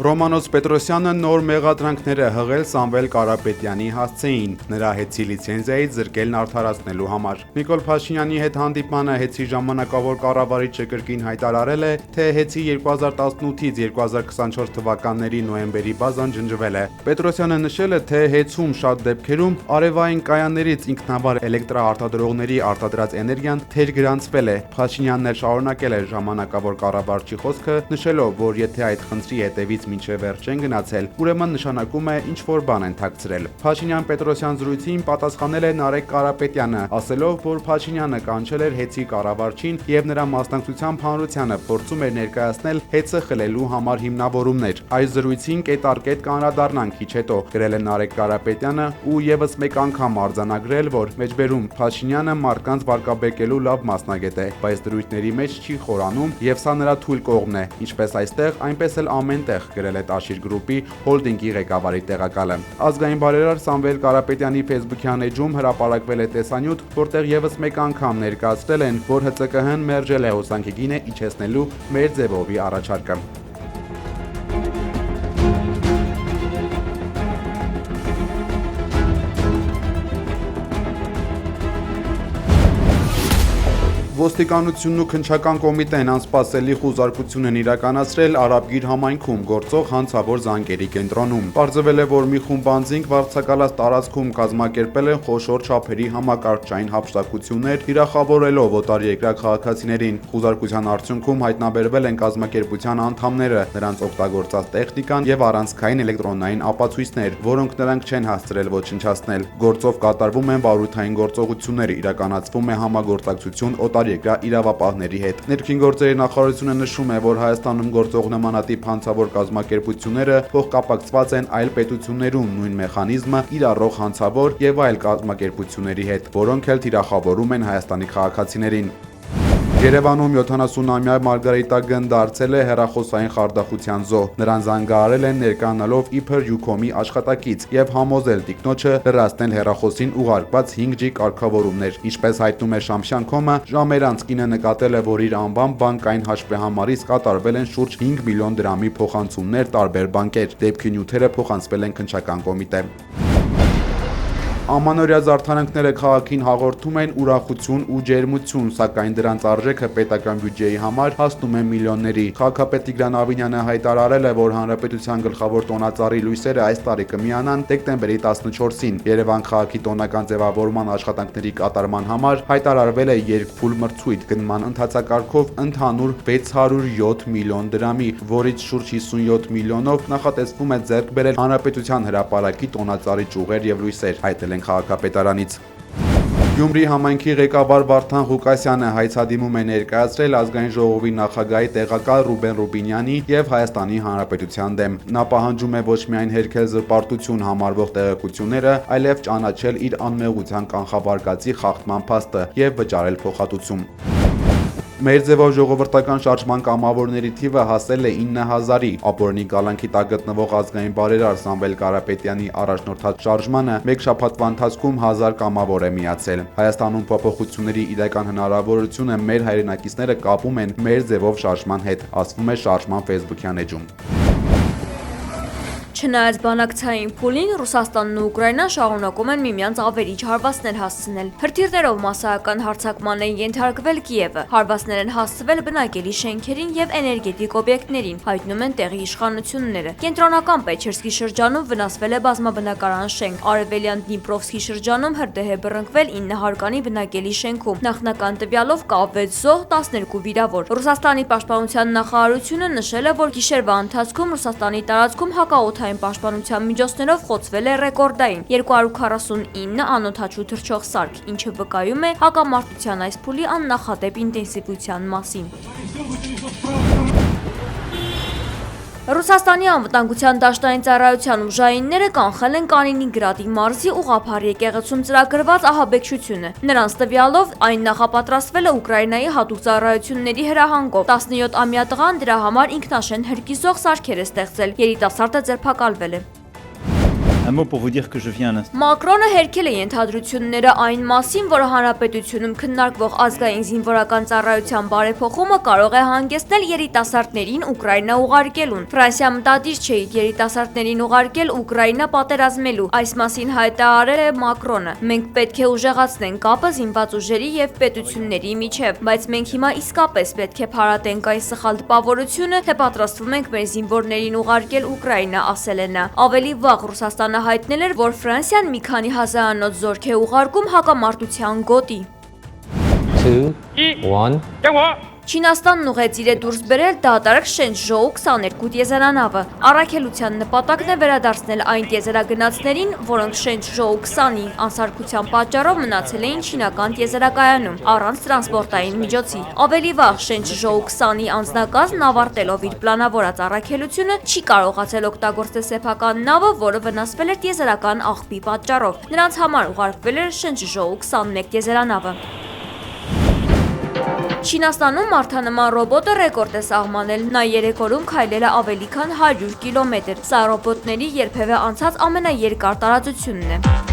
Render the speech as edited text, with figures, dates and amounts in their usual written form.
Ռոմանոս Պետրոսյանը նոր մեղադրանքներ է հղել Սամվել Կարապետյանի հասցեին, նրա հեծի լիցենզիայից զրկելն արդարացնելու համար։ Նիկոլ Փաշինյանի հետ հանդիպմանը հեծի ժամանակավոր կառավարիչը կրկին հայտարարել է, թե հեծի 2018-ից 2024 թվականների նոյեմբերի բազան ջնջվել է։ Պետրոսյանը նշել է, թե հեծում շատ դեպքերում արևային կայաններից ինքնավար էլեկտրաարտադրողների արտադրած էներգիան թերգրանցվել է։ Փաշինյանն էլ շարունակել է ժամանակավոր կառավարչի խոսքը, նշելով, որ եթե այդ խնդրի հետևից մինչև վերջ չեն գնացել, ուրեմն նշանակում է ինչ-որ բան են թաքցրել։ Փաշինյան-Պետրոսյան զրույցին պատասխանել է Նարեկ Կարապետյանը, ասելով, որ Փաշինյանը կանչել էր հեծի կառավարչին եւ նրա մասնակցությամբ հանրությանը փորձում էր ներկայացնել հեծը խլելու համար հիմնավորումներ։ Այս զրույցին կետարկետ կանրադառնանք քիչ հետո, գրել է Նարեկ Կարապետյանը ու եւս մեկ անգամ արձանագրել, որ մեջբերում Փաշինյանը մարդկանց վարկաբեկելու լավ մասնագետ է, բայց դրույթների մեջ չի խորանում եւ սա նրա թույլ կողմն է, ինչպես այստեղ, այնպես էլ ամենտեղ, գրել է Տաշիր գրուպի հոլդինգի ղեկավարի տեղակալը։ Ազգային բարերար Սամվել Կարապետյանի Facebook-յան էջում հրապարակվել է տեսանյութ, որտեղ եւս մեկ անգամ ներկայացրել են, որ ՀԾԿՀ-ն մերժել է հոսանքի գինը իջեցնելու մեր ձևովի առաջարկը։ Ոստիկանությունն ու քննչական կոմիտեն անսպասելի խուզարկություն են իրականացրել Արաբգիր համայնքում գործող հանցավոր զանգերի կենտրոնում։ Պարզվել է, որ մի խումբ անձինք վարձակալած տարածքում կազմակերպել են խոշոր չափերի համակարգչային հափշտակություններ, թիրախավորելով օտարերկրյա քաղաքացիներին։ Խուզարկության արդյունքում հայտնաբերվել են կազմակերպության անդամները, նրանց օգտագործած տեխնիկան եւ առանցքային էլեկտրոնային ապացույցներ, որոնք նրանք չեն հասցրել ոչնչացնել։ Գործով կատարվում են բարույթային գործողություններ, իրականացվում է համագործակցություն օտարերկրյա իրավապահների հետ։ Ներքին գործերի նախարարությունը նշում է, որ Հայաստանում գործող նմանատիպ հանցավոր կազմակերպությունները փոխկապակցված են այլ պետություններում նույն մեխանիզմը կիրառող հանցավոր եւ այլ կազմակերպությունների հետ, որոնք էլ թիրախավորում են Հայաստանի քաղաքացիներին։ Երևանում 70-ամյա Մարգարիտա Գ-ն դարձել է հեռախոսային խարդախության զոհ։ Նրան զանգահարել են ներկայանալով իբր Յուքոմի աշխատակից եւ համոզել տիկնոջը լրացնել հեռախոսին ուղարկված 5G կարգավորումներ։ Ինչպես հայտնում է Շամշյան.com-ը, ժամեր անց կինը նկատել է, որ իր անվան բանկային հաշվեհամարից կատարվել են շուրջ 5 միլիոն դրամի փոխանցումներ տարբեր բանկեր։ Դեպքի նյութերը փոխանցվել են քննչական կոմիտե։ Ամանորյա զարդարանքները քաղաքին հաղորդում են ուրախություն ու ջերմություն, սակայն դրանց արժեքը պետական բյուջեի համար հասնում է միլիոնների։ Քաղաքապետ Տիգրան Ավինյանը հայտարարել է, որ հանրապետության գլխավոր տոնածառի լույսերը այս տարի կմիանան դեկտեմբերի 14-ին։ Երևան քաղաքի տոնական ձևավորման աշխատանքների կատարման համար հայտարարվել է երկփուլ մրցույթ գնման ընթացակարգով ընդհանուր 607 միլիոն դրամի, որից շուրջ 57 միլիոնով նախատեսվում է ձեռք բերել հանրապետության հրապարակի տոնածառի ճյուղեր եւ լույսեր, հայտնել են քաղաքապետարանից։ Գյումրի համայնքի ղեկավար Վարդան Ղուկասյանը հայցադիմում է ներկայացրել ազգային ժողովի նախագահի տեղակալ Ռուբեն Ռուբինյանի եւ Հայաստանի Հանրապետության դեմ։ Նա պահանջում է ոչ միայն հերքել զրպարտություն համարվող տեղեկությունները, այլև ճանաչել իր անմեղության կանխավարկածի խախտման փաստը եւ վճարել փոխհատուցում։ Մեր ձևով ժողովրդական շարժման կամավորների թիվը հասել է 9000-ի։ Ապօրինի կալանքի տակ գտնվող ազգային բարերար Սամվել Կարապետյանի առաջնորդած շարժմանը մեկ շաբաթվա ընթացքում 1000 կամավոր է միացել։ Հայաստանում փոփոխությունների իրական հնարավորությունը մեր հայրենակիցները կապում են մեր ձևով շարժման հետ, ասվում է շարժման Facebook-յան էջում։ Չնայած բանակցային փուլին, Ռուսաստանն ու Ուկրաինան շարունակում են միմյանց ավերիչ հարվածներ հասցնել։ Հրթիռներով մասսայական հարձակման են ենթարկվել Կիևը, հարվածներ են հասցվել բնակելի շենքերին եւ էներգետիկ օբյեկտներին, հայտնում են տեղի իշխանությունները։ Կենտրոնական Պեչերսկի շրջանում վնասվել է բազմաբնակարան շենք, արևելյան Դնիպրովսկի շրջանում հրդեհ է բռնկվել 9 հարկանի բնակելի շենքում։ Նախնական տվյալով կա 6 զոհ, 12 վիրավոր։ Ռուսաստանի պաշտպանության նախարարությունը նշել է, որ գիշերվա ընթացքում Ռուսաստանի տարածքում հակաօդային պաշտպանության միջոցներով խոցվել է ռեկորդային 249 անօդաչու թռչող սարք, ինչը վկայում է հակամարտության այս փուլի աննախադեպ ինտենսիվության մասին։ Ռուսաստանի անվտանգության դաշտային ծառայության ուժայինները կանխել են Կալինինգրադի մարզի ուղղափառ եկեղեցում ծրագրված ահաբեկչությունը։ Նրանց տվյալով այն նախապատրաստվել է Ուկրաինայի հատուկ ծառայությունների հրահանգով։ 17-ամյա տղան դրա համար ինքնաշեն հրկիզող սարքեր է ստեղծել։ Երիտասարդը ձերբակալվել է։ Un mot pour vous dire que je viens à l'instant. Մակրոնը հերքել է ենթադրությունները այն մասին, որ հանրապետությունում քննարկվող ազգային զինվորական ծառայության բարեփոխումը կարող է հանգեցնել երիտասարդներին Ուկրաինա ուղարկելուն։ Ֆրանսիա մտադիր չէ երիտասարդներին ուղարկել Ուկրաինա պատերազմելու, այս մասին հայտարարել է Մակրոնը։ Մենք պետք է ուժեղացնենք կապը զինված ուժերի եւ պետությունների միջև, բայց մենք հիմա իսկապես պետք է փարատենք այս սխալ տպավորությունը, թե պատրաստվում ենք մեր զինվորներին ուղարկել Ուկրաինա, ասել է նա։ Ավելի վաղ Ռուսաստանը հայտնել էր, որ Ֆրանսիան մի քանի հազարանոց զորք է ուղարկում հակամարտության գոտի։ 2, 1. Չինաստանն ուղեցիր է դուրս բերել դատարկ Շենժոու 22 տիեզերանավը։ Առաքելության նպատակն է վերադարձնել այն տիեզերագնացներին, որոնք Շենժոու 20-ի անսարքության պատճառով մնացել էին չինական տիեզերակայանում, առանց տրանսպորտային միջոցի։ Ավելի վաղ Շենժոու 20-ի անձնակազմն ավարտելով իր պլանավորած առաքելությունը չի կարողացել օգտագործել սեփական նավը, որը վնասվել էր տիեզերական աղբի պատճառով։ Նրանց համար ուղարկվել էր Շենժոու 21 տիեզերանավը։ Չինաստանում մարդանման ռոբոտը ռեկորդ է սահմանել, նա 3 օրում քայլել է ավելի քան 100 կիլոմետր։ Սա ռոբոտների երբևէ անցած ամենաերկար տարածությունն է։